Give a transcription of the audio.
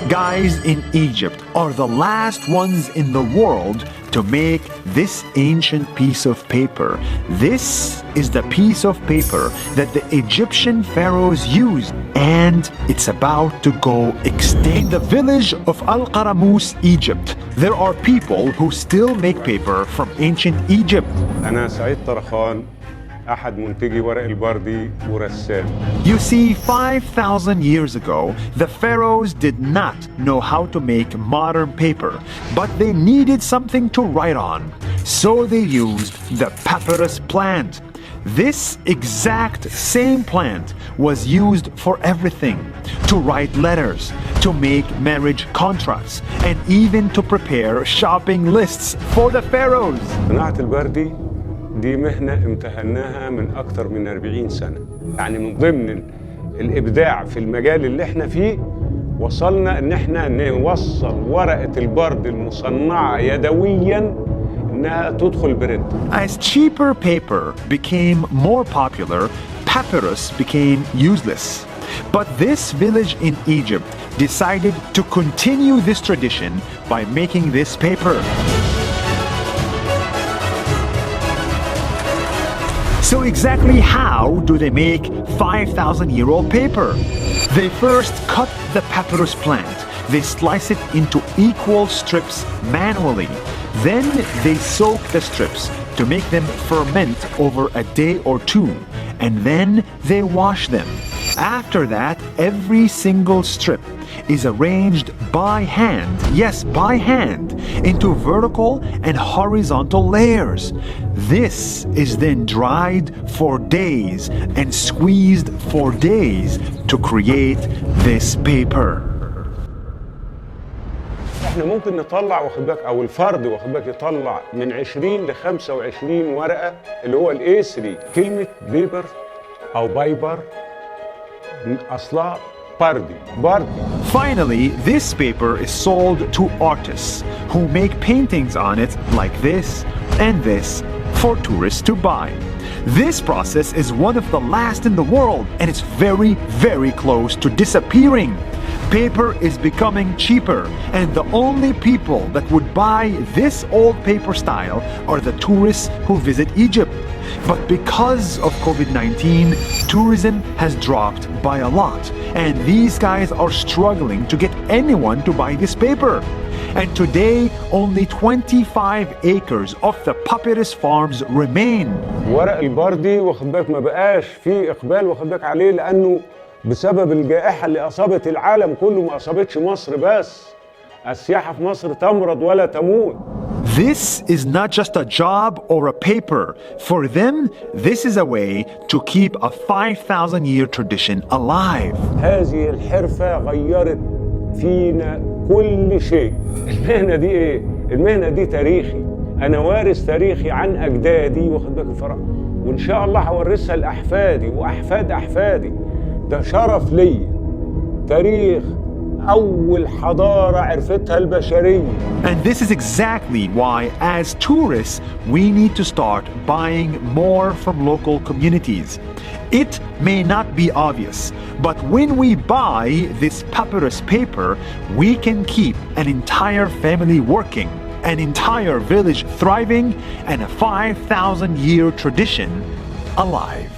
guys in Egypt are the last ones in the world to make this ancient piece of paper. This is the piece of paper that the Egyptian pharaohs used, and it's about to go extinct. In the village of Al-Qaramous, Egypt, there are people who still make paper from ancient Egypt. أنا سعيد طرخان أحد منتجي ورق البردي ورسام. You see, 5,000 years ago, the pharaohs did not know how to make modern paper, but they needed something to write on. So they used the papyrus plant. This exact same plant was used for everything: to write letters, to make marriage contracts, and even to prepare shopping lists for the pharaohs. صناعة البردي دي مهنة امتهناها من أكثر من 40 سنة. يعني من ضمن الإبداع في المجال اللي احنا فيه وصلنا إن احنا نوصل ورقة البرد المصنعة يدوياً إنها تدخل برنت. As cheaper paper became more popular, papyrus became useless. But this village in Egypt decided to continue this tradition by making this paper. So exactly how do they make 5,000-year-old paper? They first cut the papyrus plant. They slice it into equal strips manually. Then they soak the strips to make them ferment over a day or two. And then they wash them. After that, every single strip is arranged by hand, yes, by hand, into vertical and horizontal layers. This is then dried for days and squeezed for days to create this paper. احنا ممكن نطلع واخد بالك او الفرد واخد بالك يطلع من 20 ل 25 ورقة اللي هو الاسري. كلمة بيبر او بايبر من اصلها بردي. Finally, this paper is sold to artists who make paintings on it like this and this for tourists to buy. This process is one of the last in the world, and it's very, very close to disappearing. Paper is becoming cheaper, and the only people that would buy this old paper style are the tourists who visit Egypt. But because of COVID-19, tourism has dropped by a lot, and these guys are struggling to get anyone to buy this paper. And today, only 25 acres of the papyrus farms remain. ورق البردي واخد بالك ما بقاش في اقبال واخد بالك عليه لانه بسبب الجائحة اللي اصابت العالم كله، ما اصابتش مصر بس. السياحة في مصر تمرض ولا تموت. This is not just a job or a paper. For them, this is a way to keep a 5,000-year tradition alive. هذه الحرفة غيرت فينا كل شيء. المهنة دي ايه؟ المهنة دي تاريخي. أنا وارث تاريخي عن أجدادي واخد بالك الفراعنة، وإن شاء الله هورثها لأحفادي وأحفاد أحفادي. ده شرف لي. تاريخ أول حضارة عرفتها البشرية. And this is exactly why, as tourists, we need to start buying more from local communities. It may not be obvious, but when we buy this papyrus paper, we can keep an entire family working, an entire village thriving, and a 5,000-year tradition alive.